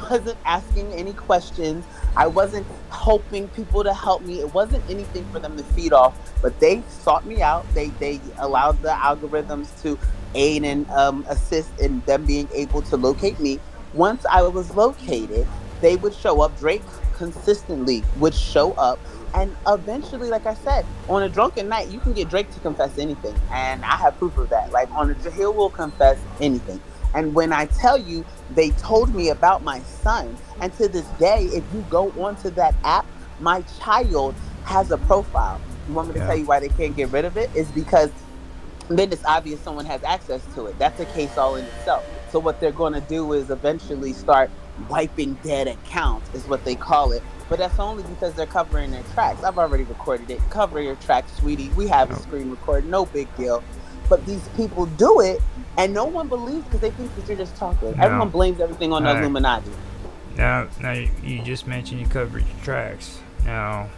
wasn't asking any questions. I wasn't hoping people to help me. It wasn't anything for them to feed off, but they sought me out. They allowed the algorithms to aid and assist in them being able to locate me. Once I was located, they would show up. Drake consistently would show up. And eventually, like I said, on a drunken night, you can get Drake to confess anything. And I have proof of that. Like, he will confess anything. And when I tell you, they told me about my son. And to this day, if you go onto that app, my child has a profile. You want me to tell Yeah. you why they can't get rid of it? Is because then it's obvious someone has access to it. That's a case all in itself. So what they're going to do is eventually start wiping dead accounts, is what they call it. But that's only because they're covering their tracks. I've already recorded it. Cover your tracks, sweetie. We have a Yep. screen record. No big deal. But these people do it, and no one believes because they think that you're just talking. Everyone Now, blames everything on the uh, Illuminati. now you just mentioned you covered your tracks. Now,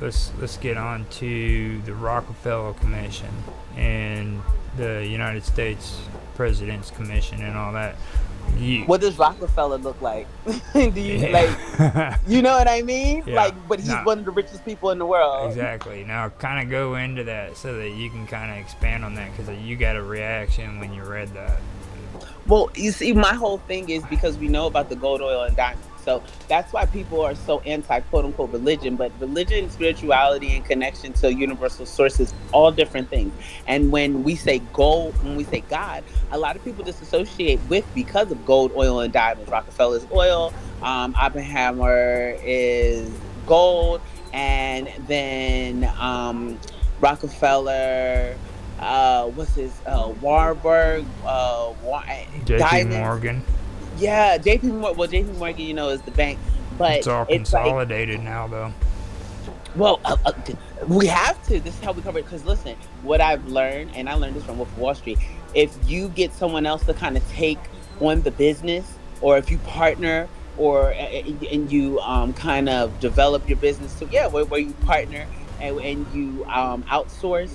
let's get on to the Rockefeller Commission and the United States President's Commission and all that. What does Rockefeller look like? Do you Yeah. you know what I mean? Yeah. Like, but he's No. one of the richest people in the world. Exactly. Now, kind of go into that so that you can kind of expand on that because you got a reaction when you read that. Well, you see, my whole thing is because we know about the gold, oil, and diamonds. So that's why people are so anti quote unquote religion. But religion, spirituality, and connection to universal sources, all different things. And when we say gold, when we say God, a lot of people disassociate with because of gold, oil, and diamonds. Rockefeller's oil, Oppenheimer is gold, and then Rockefeller. What's his Warburg? J.P. Diamonds. Morgan. Yeah, JP Morgan. Well, JP Morgan, is the bank, but It's all it's like, consolidated now, though. well, we have to. This is how we cover it. Because listen, what I've learned, and I learned this from Wolf of Wall Street, if you get someone else to kind of take on the business, or if you partner, or and you kind of develop your business, so yeah, where you partner and you outsource,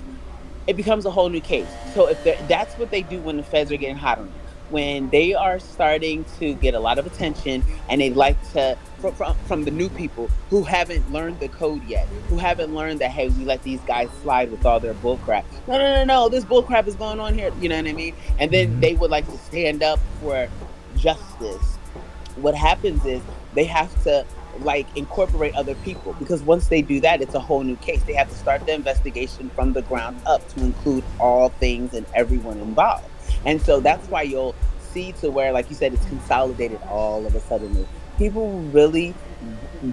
it becomes a whole new case. So if that's what they do when the feds are getting hot on them, when they are starting to get a lot of attention, and they like to from the new people who haven't learned the code yet, who haven't learned that, hey, we let these guys slide with all their bullcrap. No, this bullcrap is going on here. You know what I mean? And then Mhm. they would like to stand up for justice. What happens is they have to like incorporate other people, because once they do that, it's a whole new case. They have to start the investigation from the ground up to include all things and everyone involved. And so that's why you'll see to where, like you said, it's consolidated all of a sudden. People really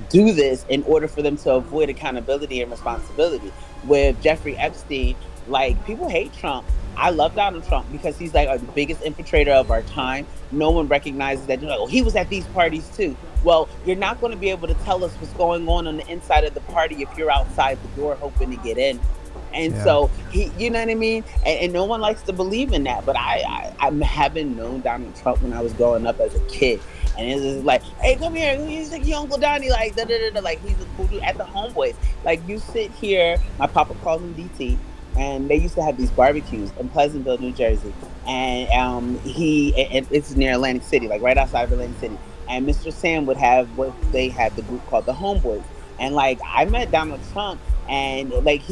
do this in order for them to avoid accountability and responsibility. With Jeffrey Epstein, like, people hate Trump. I love Donald Trump because he's like the biggest infiltrator of our time. No one recognizes that. They're like, oh, he was at these parties too. Well, you're not going to be able to tell us what's going on the inside of the party if you're outside the door hoping to get in. And Yeah. so you know what I mean? And no one likes to believe in that. But I haven't known Donald Trump when I was growing up as a kid. And it's just like, hey, come here. He's like, your Uncle Donnie, like, da da da da. Like, he's a cool dude at the homeboys. Like, you sit here, my papa calls him DT. And they used to have these barbecues in Pleasantville, New Jersey. And it's near Atlantic City, like right outside of Atlantic City. And Mr. Sam would have what they had, the group called the Homeboys. And like, I met Donald Trump, and like,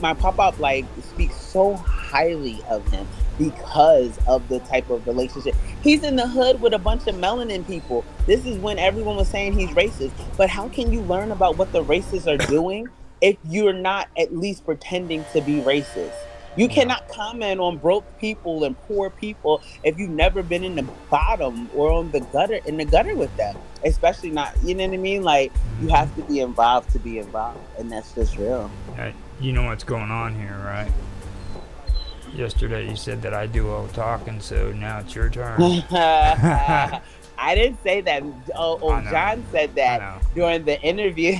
my pop-up like speaks so highly of him because of the type of relationship. He's in the hood with a bunch of melanin people. This is when everyone was saying he's racist. But how can you learn about what the racists are doing if you're not at least pretending to be racist? You Yeah. cannot comment on broke people and poor people if you've never been in the bottom or on the gutter with them. Especially not, you know what I mean? Like, you have to be involved to be involved, and that's just real. You know what's going on here, right? Yesterday you said that I do all the talking, so now it's your turn. I didn't say that. I know. John said I that know. during the interview.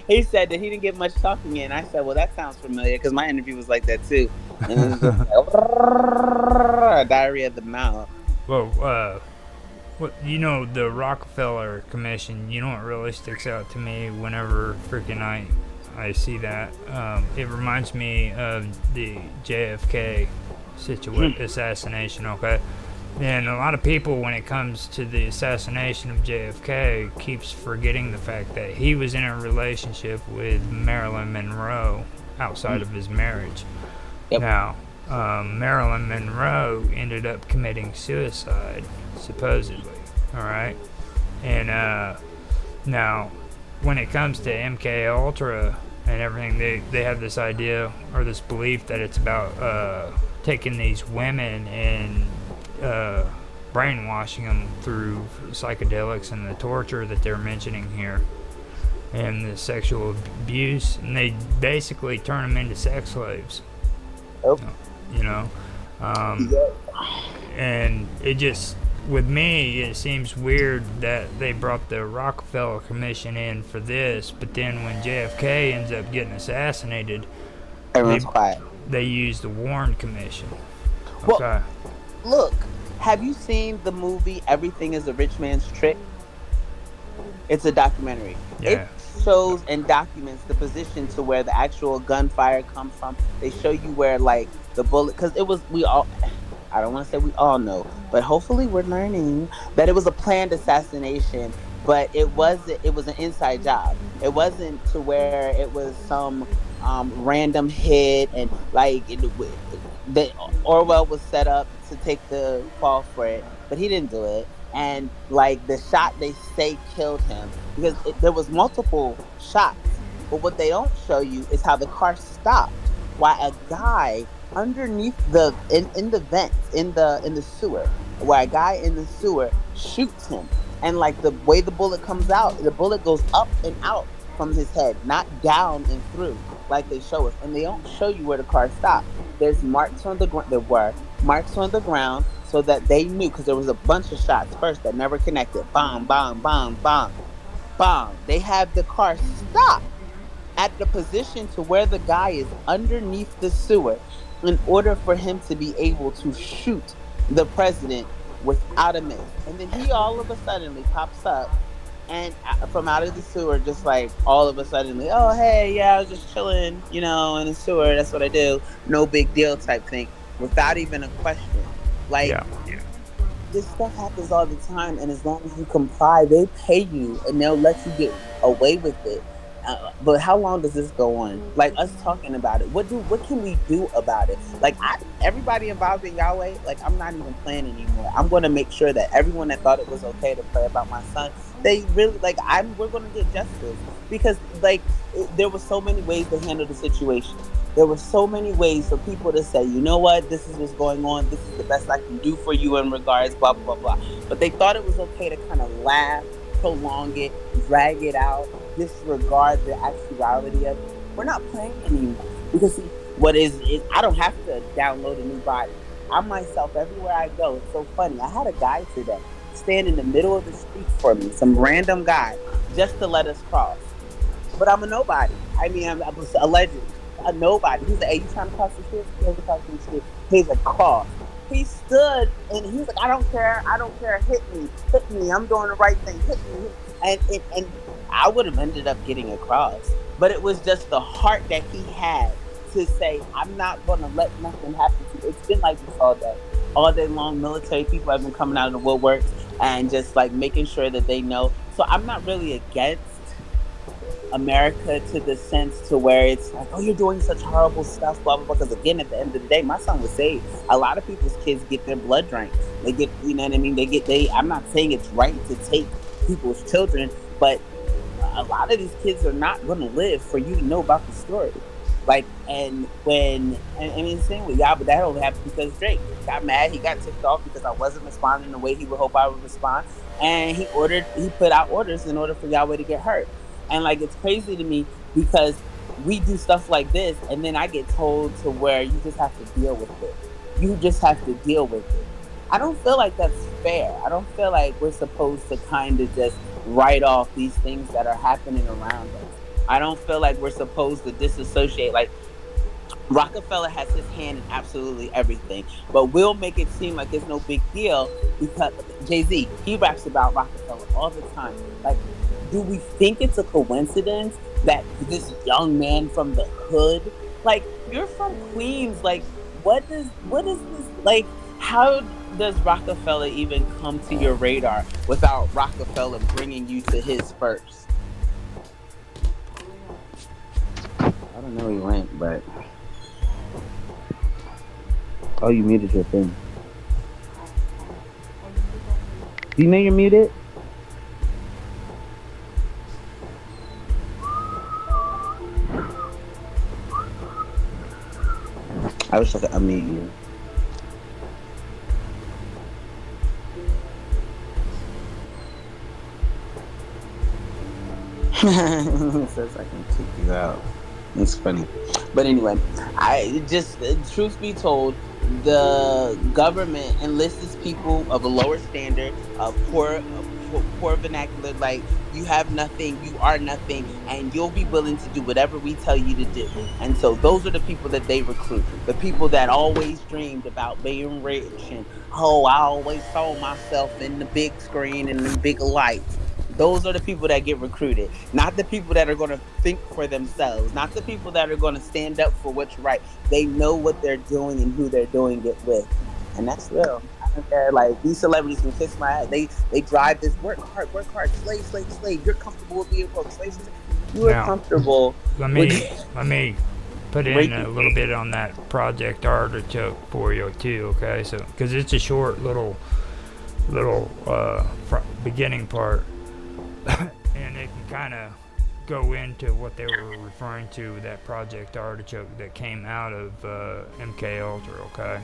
He said that he didn't get much talking in. I said, well, that sounds familiar, because my interview was like that too. And it was just like, diarrhea of the mouth. Well, the Rockefeller Commission, what really sticks out to me whenever freaking I see that, it reminds me of the JFK assassination, okay? And a lot of people, when it comes to the assassination of JFK, keeps forgetting the fact that he was in a relationship with Marilyn Monroe outside of his marriage. Yep. Now, Marilyn Monroe ended up committing suicide, supposedly. All right, and now, when it comes to MK Ultra and everything, they have this idea or this belief that it's about taking these women and brainwashing them through psychedelics and the torture that they're mentioning here and the sexual abuse, and they basically turn them into sex slaves. Yep. You know, and it just, with me, it seems weird that they brought the Rockefeller Commission in for this, but then when JFK ends up getting assassinated, Everyone's quiet. They used the Warren Commission. Well, Okay. look, have you seen the movie Everything is a Rich Man's Trick? It's a documentary. Yeah. It shows and documents the position to where the actual gunfire comes from. They show you where, like, the bullet, because it was, I don't want to say we all know, but hopefully we're learning that it was a planned assassination, but it was an inside job. It wasn't to where it was some random hit, and like that Orwell was set up to take the fall for it, but he didn't do it. And like the shot they say killed him because there was multiple shots, but what they don't show you is how the car stopped. Why a guy underneath in the vents in the sewer, where a guy in the sewer shoots him, and like the way the bullet comes out, the bullet goes up and out from his head, not down and through like they show us, and they don't show you where the car stopped. There's marks on the ground. There were marks on the ground so that they knew, because there was a bunch of shots first that never connected. Bomb, bomb, bomb, bomb, bomb. They have the car stop at the position to where the guy is underneath the sewer in order for him to be able to shoot the president without a miss. And then he all of a sudden pops up and from out of the sewer, just like all of a sudden, oh, hey, yeah, I was just chilling, in the sewer. That's what I do. No big deal type thing, without even a question. Like, Yeah. this stuff happens all the time, and as long as you comply, they pay you and they'll let you get away with it. But how long does this go on? Like, us talking about it, what can we do about it? Like, everybody involved in Yahweh, like, I'm not even playing anymore. I'm going to make sure that everyone that thought it was okay to pray about my son, they really, like, we're going to get justice, because like there were so many ways to handle the situation. There were so many ways for people to say, you know what, this is what's going on. This is the best I can do for you in regards, blah, blah, blah, blah. But they thought it was okay to kind of laugh, prolong it, drag it out, disregard the actuality of it. We're not playing anymore. Because see, what is I don't have to download a new body. I myself, everywhere I go, it's so funny. I had a guy today stand in the middle of the street for me, some random guy, just to let us cross. But I'm a nobody. I mean, I'm a legend. A nobody. He's like, hey, you trying to cross the street? Here's the crossing street. He's like, cross. He stood and he was like, I don't care, hit me, I'm doing the right thing, hit me. And I would have ended up getting across. But it was just the heart that he had to say, I'm not going to let nothing happen to you. It's been like this all day. All day long, military people have been coming out of the woodworks and just like making sure that they know. So I'm not really against America to the sense to where it's like, oh, you're doing such horrible stuff, blah, blah, blah. Because again, at the end of the day, my son was saved. A lot of people's kids get their blood drank. They get, you know what I mean? I'm not saying it's right to take people's children, but a lot of these kids are not going to live for you to know about the story. Like, and I mean, same with y'all, but that only happened because Drake got mad. He got ticked off because I wasn't responding the way he would hope I would respond. And he put out orders in order for Yahweh to get hurt. And like, it's crazy to me because we do stuff like this, and then I get told to where you just have to deal with it. You just have to deal with it. I don't feel like that's fair. I don't feel like we're supposed to kind of just write off these things that are happening around us. I don't feel like we're supposed to disassociate. Like, Rockefeller has his hand in absolutely everything, but we'll make it seem like it's no big deal because Jay-Z, he raps about Rockefeller all the time. Like, do we think it's a coincidence that this young man from the hood, like, you're from Queens, like, what is this, like, how does Rockefeller even come to your radar without Rockefeller bringing you to his first? I don't know, he went, but oh, you muted your thing. Do you know you're muted? I wish I could unmute you. It says I can kick you out. It's funny. But anyway, I just, truth be told, the government enlists people of a lower standard, of poor vernacular, like you have nothing, you are nothing, and you'll be willing to do whatever we tell you to do. And so those are the people that they recruit. The people that always dreamed about being rich and, oh, I always saw myself in the big screen and the big lights. Those are the people that get recruited, not the people that are going to think for themselves, not the people that are going to stand up for what's right. They know what they're doing and who they're doing it with, and that's real. I don't care. Like, these celebrities can kiss my ass. They drive this work hard, slave, slave, slave. You're comfortable with being broke, slave, slave. You are comfortable. Let me put in a little bit on that Project Artichoke for you too, okay? So, because it's a short little beginning part. And it can kind of go into what they were referring to with that Project Artichoke that came out of MK Ultra, okay?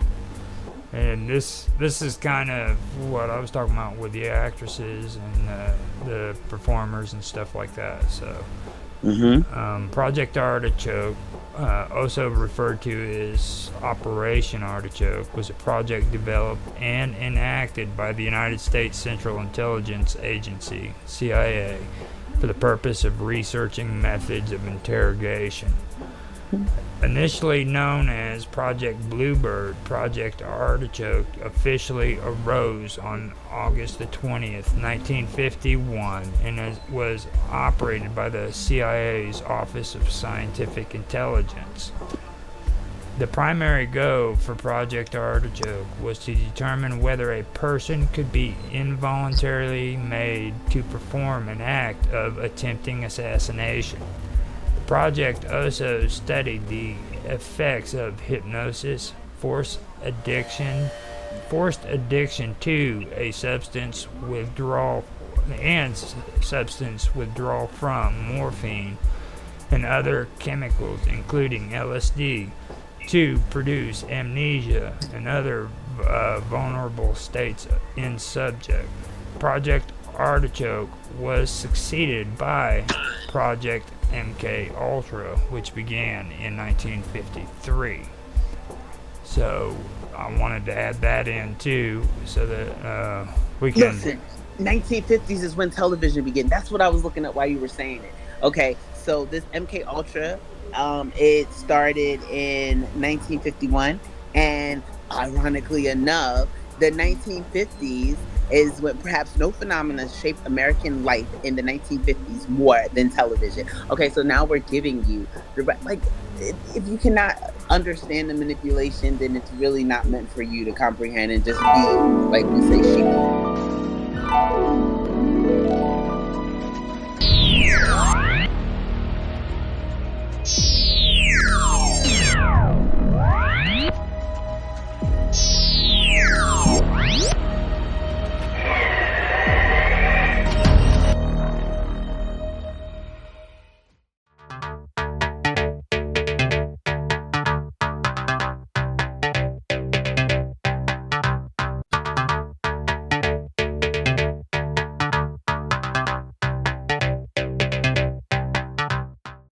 And this is kind of what I was talking about with the actresses and the performers and stuff like that. So, Project Artichoke, also referred to as Operation Artichoke, was a project developed and enacted by the United States Central Intelligence Agency, CIA, for the purpose of researching methods of interrogation. Initially known as Project Bluebird, Project Artichoke officially arose on August the 20th, 1951, and was operated by the CIA's Office of Scientific Intelligence. The primary goal for Project Artichoke was to determine whether a person could be involuntarily made to perform an act of attempting assassination. The project also studied the effects of hypnosis, forced addiction to a substance withdrawal from morphine and other chemicals, including LSD, to produce amnesia and other vulnerable states in subject. Project Artichoke was succeeded by Project MK Ultra, which began in 1953. So I wanted to add that in too, so that we can. Listen, 1950s is when television began. That's what I was looking at while you were saying it. Okay, so this MK Ultra, it started in 1951, and ironically enough, the 1950s is when perhaps no phenomena shaped American life in the 1950s more than television. Okay, so now we're giving you the like. If you cannot understand the manipulation, then it's really not meant for you to comprehend and just be, like we say, sheep.